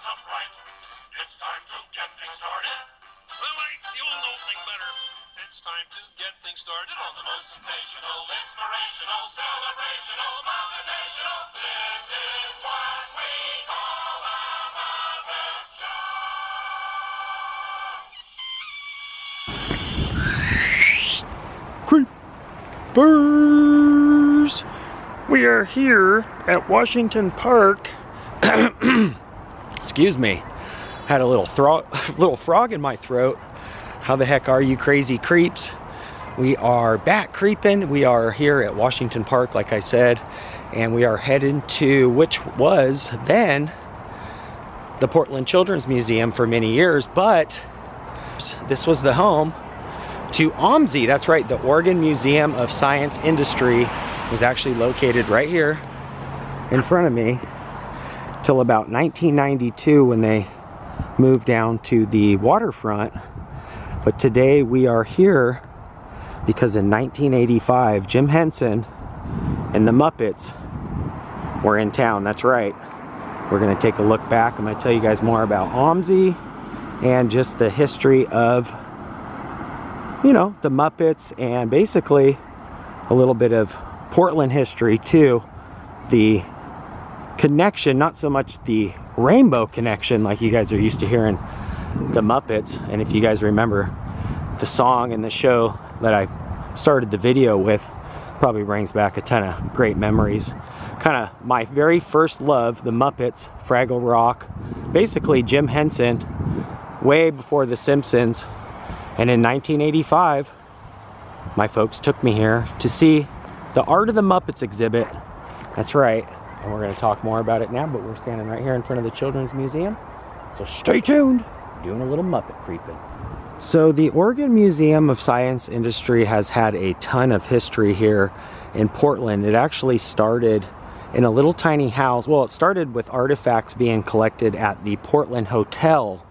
upright. It's time to get things started. Well, you'll know thing better. It's time to get things started on the most sensational, inspirational, celebrational, motivational. This is what we call a Muppet Show. Creepers! We are here at Washington Park. Excuse me. Had a little frog in my throat. How the heck are you crazy creeps? We are back creeping. We are here at Washington Park, like I said, and we are headed to, which was then the Portland Children's Museum for many years, but this was the home to OMSI. That's right, the Oregon Museum of Science Industry was actually located right here in front of me till about 1992 when they moved down to the waterfront. But today we are here because in 1985 Jim Henson and the Muppets were in town. That's right. We're going to take a look back. I'm going to tell you guys more about OMSI and just the history of, you know, the Muppets, and basically a little bit of Portland history too. The connection, not so much the rainbow connection like you guys are used to hearing the Muppets. And if you guys remember the song and the show that I started the video with, probably brings back a ton of great memories. Kind of my very first love, the Muppets, Fraggle Rock, basically Jim Henson, way before the Simpsons. And in 1985, my folks took me here to see the Art of the Muppets exhibit. That's right. And we're going to talk more about it now, but we're standing right here in front of the Children's Museum. So stay tuned. Doing a little Muppet creeping. So the Oregon Museum of Science Industry has had a ton of history here in Portland. It actually started in a little tiny house. Well, it started with artifacts being collected at the Portland Hotel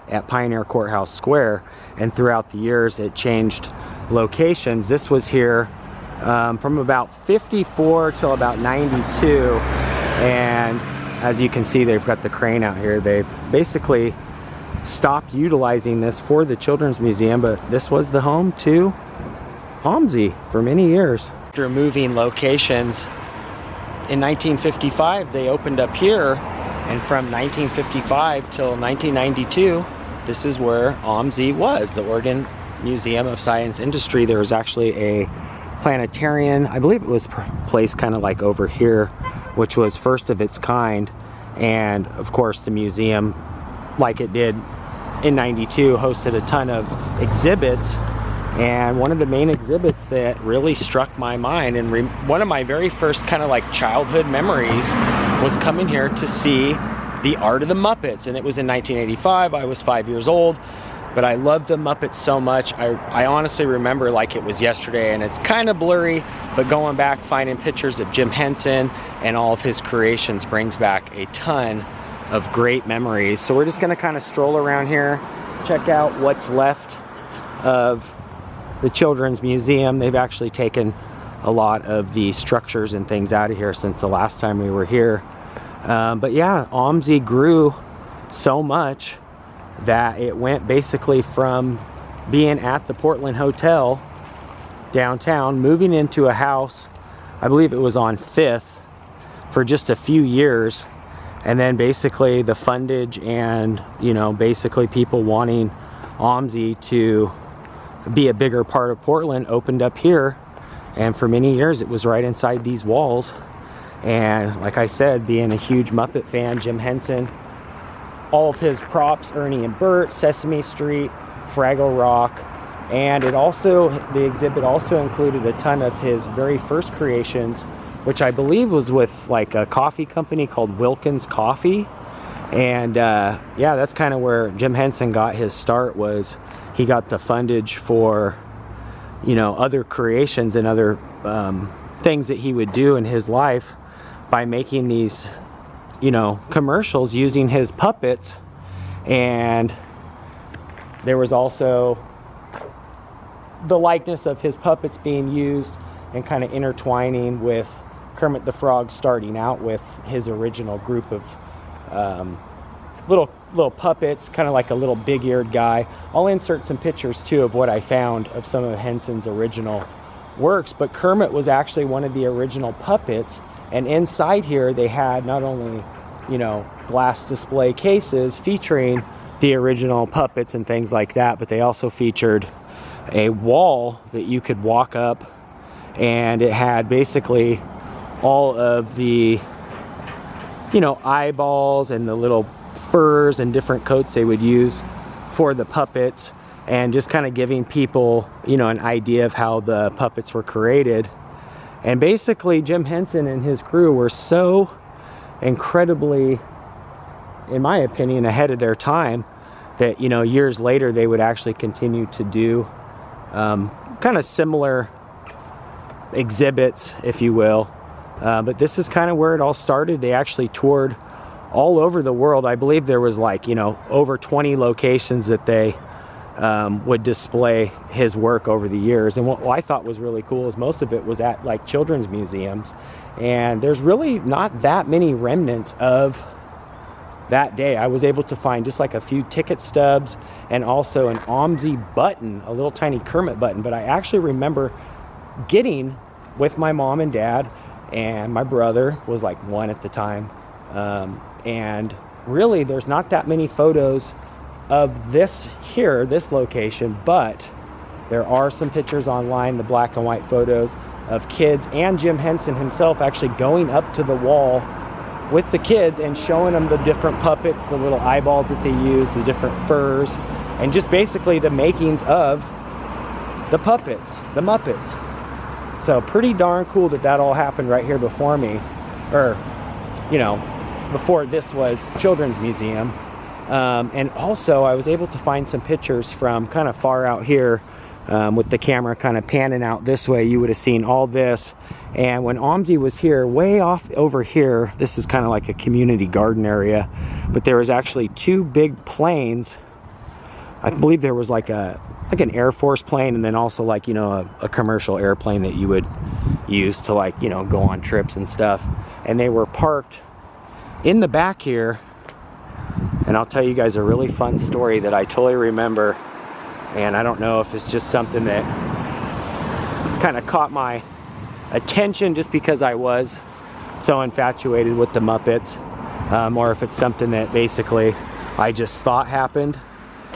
at Pioneer Courthouse Square, and throughout the years it changed locations. This was here from about 54 till about 92, and as you can see, they've got the crane out here. They've basically stopped utilizing this for the Children's Museum, but this was the home to OMSI for many years. After moving locations in 1955, they opened up here, and from 1955 till 1992, this is where OMSI was, the Oregon Museum of Science Industry. There was actually a planetarium, I believe it was placed kind of like over here, which was first of its kind. And of course the museum, like it did in 92, hosted a ton of exhibits. And one of the main exhibits that really struck my mind, and one of my very first kind of like childhood memories, was coming here to see the Art of the Muppets. And it was in 1985. I was 5 years old, but I loved the Muppets so much. I honestly remember like it was yesterday, and it's kind of blurry, but going back, finding pictures of Jim Henson and all of his creations brings back a ton of great memories. So we're just gonna kind of stroll around here, check out what's left of the Children's Museum. They've actually taken a lot of the structures and things out of here since the last time we were here. But yeah, OMSI grew so much that it went basically from being at the Portland Hotel downtown, moving into a house, I believe it was on 5th, for just a few years. And then basically the fundage and, you know, basically people wanting OMSI to be a bigger part of Portland opened up here. And for many years it was right inside these walls. And like I said, being a huge Muppet fan, Jim Henson, all of his props, Ernie and Bert, Sesame Street, Fraggle Rock, and it also, the exhibit also included a ton of his very first creations, which I believe was with like a coffee company called Wilkins Coffee. And yeah, that's kind of where Jim Henson got his start, was he got the fundage for, you know, other creations and other things that he would do in his life by making these, you know, commercials using his puppets. And there was also the likeness of his puppets being used and kind of intertwining with Kermit the Frog, starting out with his original group of little puppets, kind of like a little big-eared guy. I'll insert some pictures too of what I found of some of Henson's original works, but Kermit was actually one of the original puppets, and inside here they had not only, you know, glass display cases featuring the original puppets and things like that, but they also featured a wall that you could walk up, and it had basically all of the, you know, eyeballs and the little furs and different coats they would use for the puppets, and just kind of giving people, you know, an idea of how the puppets were created. And basically Jim Henson and his crew were so incredibly, in my opinion, ahead of their time that, you know, years later they would actually continue to do kind of similar exhibits, if you will. But this is kind of where it all started. They actually toured all over the world. I believe there was, like, you know, over 20 locations that they would display his work over the years. And what I thought was really cool is most of it was at like children's museums, and there's really not that many remnants of that day. I was able to find just like a few ticket stubs and also an OMSI button, a little tiny Kermit button. But I actually remember getting with my mom and dad, and my brother was like 1 at the time, and really there's not that many photos of this here, this location, but there are some pictures online, the black and white photos of kids and Jim Henson himself actually going up to the wall with the kids and showing them the different puppets, the little eyeballs that they use, the different furs, and just basically the makings of the puppets, the Muppets. So pretty darn cool that that all happened right here before me, or, you know, before this was Children's Museum. And also I was able to find some pictures from kind of far out here, with the camera kind of panning out this way. You would have seen all this. And when OMSI was here, way off over here, this is kind of like a community garden area, but there was actually 2 big planes. I believe there was like an Air Force plane, and then also like, you know, a commercial airplane that you would use to, like, you know, go on trips and stuff. And they were parked in the back here. And I'll tell you guys a really fun story that I totally remember, and I don't know if it's just something that kind of caught my attention just because I was so infatuated with the Muppets, or if it's something that basically I just thought happened,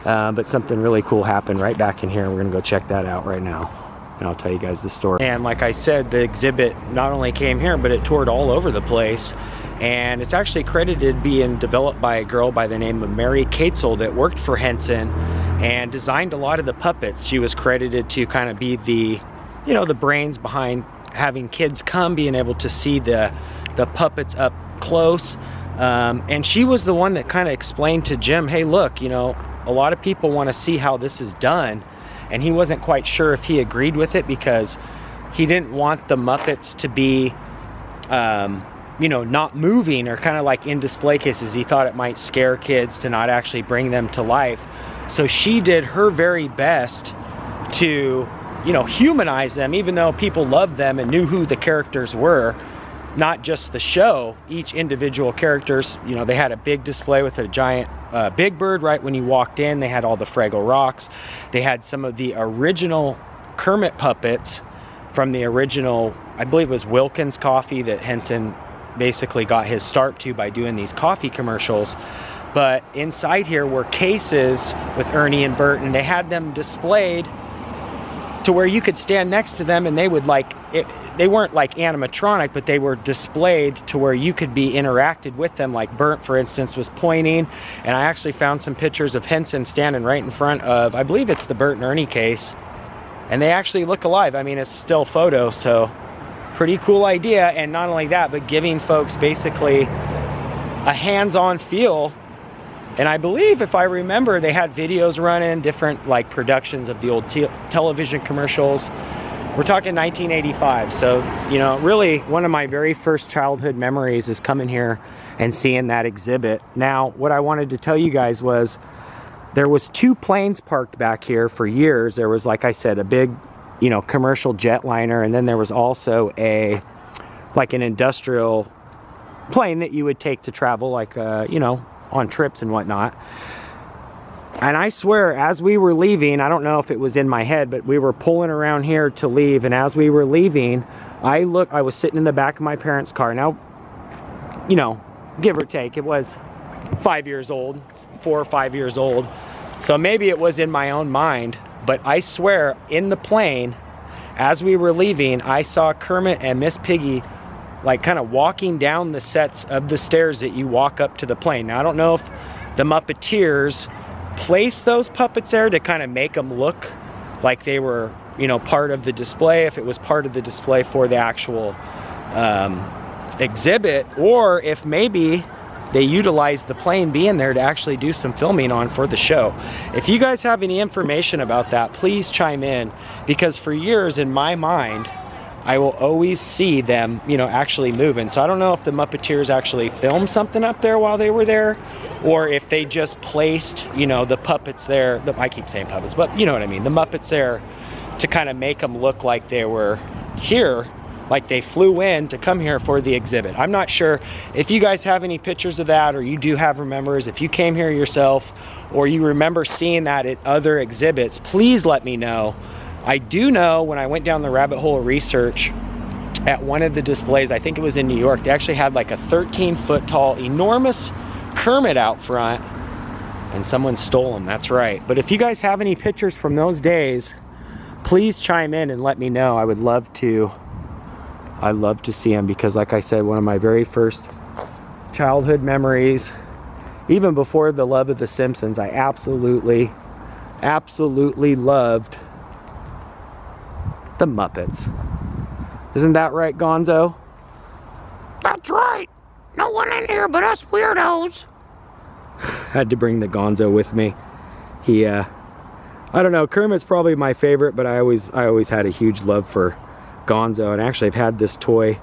but something really cool happened right back in here, and we're gonna go check that out right now, and I'll tell you guys the story. And like I said, the exhibit not only came here, but it toured all over the place. And it's actually credited being developed by a girl by the name of Mary Katzel that worked for Henson and designed a lot of the puppets. She was credited to kind of be the, you know, the brains behind having kids come, being able to see the puppets up close. And she was the one that kind of explained to Jim, hey, look, you know, a lot of people want to see how this is done. And he wasn't quite sure if he agreed with it, because he didn't want the Muppets to be, you know, not moving or kind of like in display cases. He thought it might scare kids to not actually bring them to life. So she did her very best to, you know, humanize them, even though people loved them and knew who the characters were, not just the show. Each individual characters, you know, they had a big display with a giant Big Bird right when you walked in. They had all the Fraggle Rocks. They had some of the original Kermit puppets from the original, I believe it was Wilkins Coffee, that Henson basically got his start to by doing these coffee commercials. But inside here were cases with Ernie and Bert, and they had them displayed to where you could stand next to them, and they would like it, they weren't like animatronic, but they were displayed to where you could be interacted with them. Like Bert, for instance, was pointing, and I actually found some pictures of Henson standing right in front of, I believe it's the Bert and Ernie case, and they actually look alive. I mean, it's still photo, so pretty cool idea. And not only that, but giving folks basically a hands-on feel. And I believe, if I remember, they had videos running, different like productions of the old television commercials. We're talking 1985. So, you know, really one of my very first childhood memories is coming here and seeing that exhibit. Now, what I wanted to tell you guys was there was 2 planes parked back here for years. There was, like I said, a big, you know, commercial jetliner, and then there was also a, like an industrial plane that you would take to travel, like, you know, on trips and whatnot. And I swear, as we were leaving, I don't know if it was in my head, but we were pulling around here to leave, and as we were leaving, I was sitting in the back of my parents' car. Now, you know, give or take, it was 5 years old, 4 or 5 years old. So maybe it was in my own mind, but I swear, in the plane, as we were leaving, I saw Kermit and Miss Piggy like kind of walking down the sets of the stairs that you walk up to the plane. Now, I don't know if the Muppeteers placed those puppets there to kind of make them look like they were, you know, part of the display, if it was part of the display for the actual exhibit, or if maybe they utilized the plane being there to actually do some filming on for the show. If you guys have any information about that, please chime in, because for years in my mind, I will always see them, you know, actually moving. So I don't know if the Muppeteers actually filmed something up there while they were there, or if they just placed, you know, the puppets there. I keep saying puppets, but you know what I mean. The Muppets there to kind of make them look like they were here, like they flew in to come here for the exhibit. I'm not sure if you guys have any pictures of that, or you do have remembers. If you came here yourself, or you remember seeing that at other exhibits, please let me know. I do know when I went down the rabbit hole of research at one of the displays, I think it was in New York, they actually had like a 13-foot tall, enormous Kermit out front, and someone stole him, that's right. But if you guys have any pictures from those days, please chime in and let me know. I'd love to see them, because like I said, one of my very first childhood memories, even before the love of The Simpsons, I absolutely loved the Muppets. Isn't that right, Gonzo? That's right. No one in here but us weirdos. Had to bring the Gonzo with me. He, I don't know, Kermit's probably my favorite, but I always had a huge love for Gonzo, and actually I've had this toy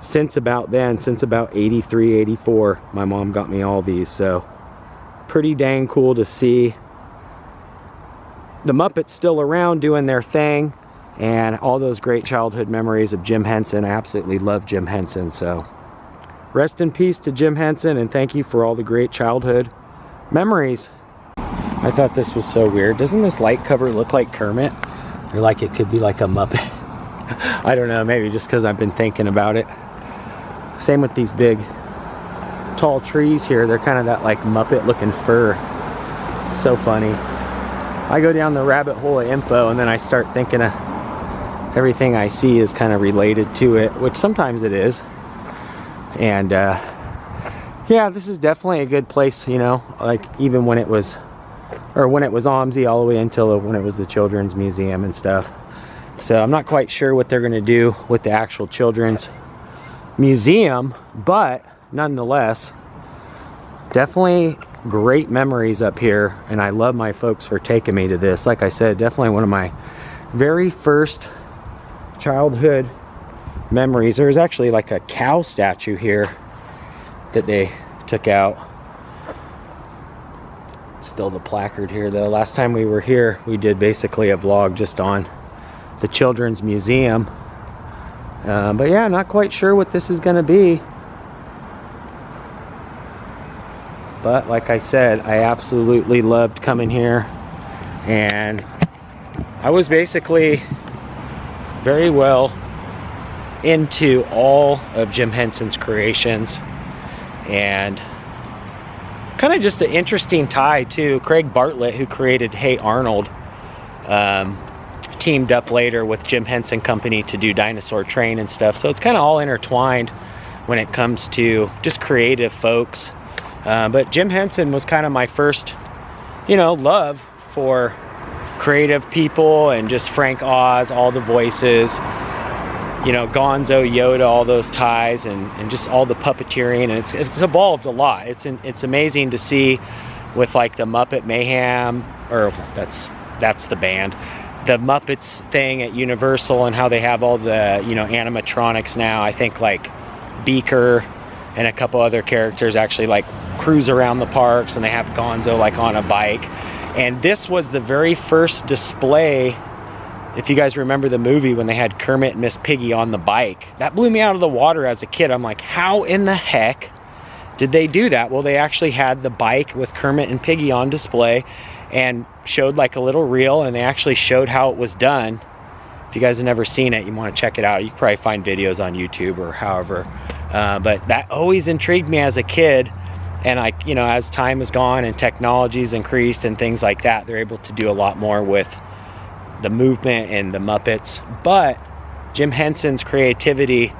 since about then, since about 83, 84. My mom got me all these, so pretty dang cool to see the Muppets still around doing their thing, and all those great childhood memories of Jim Henson. I absolutely love Jim Henson, so rest in peace to Jim Henson, and thank you for all the great childhood memories. I thought this was so weird. Doesn't this light cover look like Kermit? Or like it could be like a Muppet? I don't know, maybe just because I've been thinking about it. Same with these big, tall trees here. They're kind of that like Muppet looking fur. So funny. I go down the rabbit hole of info, and then I start thinking of everything I see is kind of related to it, which sometimes it is. And yeah, this is definitely a good place, you know, like even when it was OMSI all the way until when it was the Children's Museum and stuff. So I'm not quite sure what they're going to do with the actual Children's Museum, but nonetheless, definitely great memories up here, and I love my folks for taking me to this. Like I said, definitely one of my very first childhood memories. There's actually like a cow statue here that they took out. Still the placard here though. Last time we were here, we did basically a vlog just on the Children's Museum. But yeah, not quite sure what this is gonna be. But like I said, I absolutely loved coming here, and I was basically very well into all of Jim Henson's creations, and kind of just an interesting tie too. Craig Bartlett, who created Hey Arnold, teamed up later with Jim Henson Company to do Dinosaur Train and stuff, so it's kind of all intertwined when it comes to just creative folks. But Jim Henson was kind of my first, you know, love for creative people, and just Frank Oz, all the voices, you know, Gonzo, Yoda, all those ties, and just all the puppeteering, and it's evolved a lot. It's amazing to see with like the Muppet Mayhem, or that's the band, the Muppets thing at Universal, and how they have all the, you know, animatronics now. I think like Beaker and a couple other characters actually like cruise around the parks, and they have Gonzo like on a bike. And this was the very first display, if you guys remember the movie when they had Kermit and Miss Piggy on the bike. That blew me out of the water as a kid. I'm like, how in the heck did they do that? Well, they actually had the bike with Kermit and Piggy on display and showed like a little reel, and they actually showed how it was done. If you guys have never seen it, you want to check it out. You can probably find videos on YouTube or however. But that always intrigued me as a kid. And you know, as time has gone and technology's increased and things like that, they're able to do a lot more with the movement and the Muppets. But Jim Henson's creativity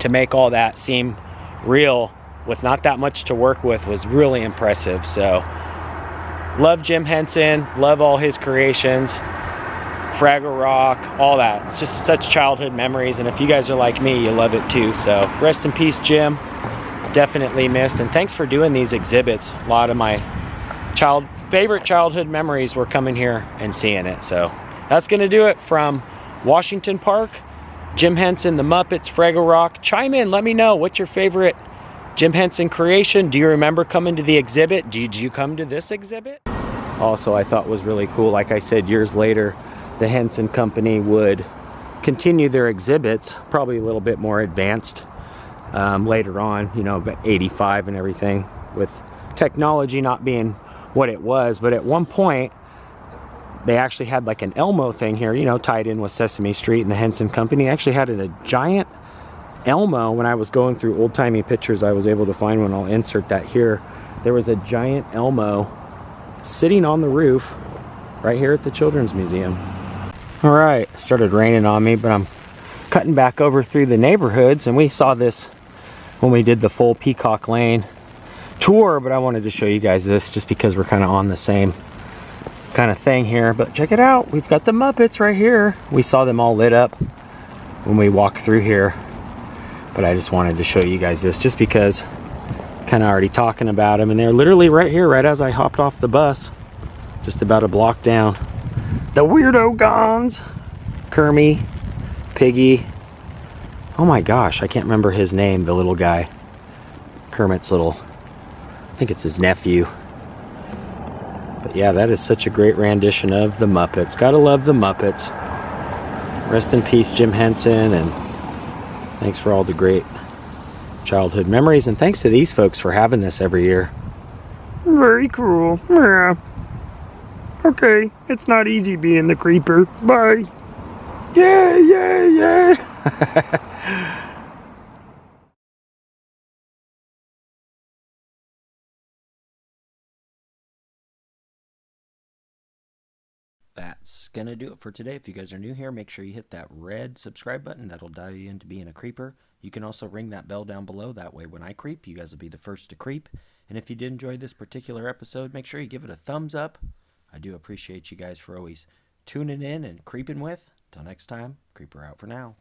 to make all that seem real with not that much to work with was really impressive. So love Jim Henson, love all his creations, Fraggle Rock, all that. It's just such childhood memories, and if you guys are like me, you love it too. So rest in peace, Jim. Definitely missed, and thanks for doing these exhibits. A lot of my favorite childhood memories were coming here and seeing it. So that's gonna do it from Washington Park. Jim Henson, the Muppets, Fraggle Rock. Chime in, let me know, what's your favorite Jim Henson creation? Do you remember coming to the exhibit? Did you come to this exhibit? Also, I thought was really cool, like I said, years later, the Henson Company would continue their exhibits, probably a little bit more advanced later on, you know, about 85 and everything, with technology not being what it was. But at one point, they actually had like an Elmo thing here, you know, tied in with Sesame Street, and the Henson Company actually had a giant Elmo. When I was going through old-timey pictures, I was able to find one. I'll insert that here. There was a giant Elmo sitting on the roof right here at the Children's Museum. All right, it started raining on me, but I'm cutting back over through the neighborhoods, and we saw this when we did the full Peacock Lane tour, but I wanted to show you guys this just because we're kind of on the same kind of thing here. But check it out, we've got the Muppets right here. We saw them all lit up when we walked through here, but I just wanted to show you guys this just because kind of already talking about them, and they're literally right here, right as I hopped off the bus, just about a block down. The Weirdo Gons, Kermit, Piggy. Oh my gosh, I can't remember his name, the little guy. Kermit's little, I think it's his nephew. But yeah, that is such a great rendition of the Muppets. Gotta love the Muppets. Rest in peace, Jim Henson, and thanks for all the great childhood memories, and thanks to these folks for having this every year. Very cool. Yeah. Okay, it's not easy being the creeper. Bye. Yeah, yeah, yeah. That's gonna do it for today. If you guys are new here, make sure you hit that red subscribe button. That'll dial you into being a creeper. You can also ring that bell down below. That way when I creep, you guys will be the first to creep. And if you did enjoy this particular episode, make sure you give it a thumbs up. I do appreciate you guys for always tuning in and creeping with. Till next time, creeper out for now.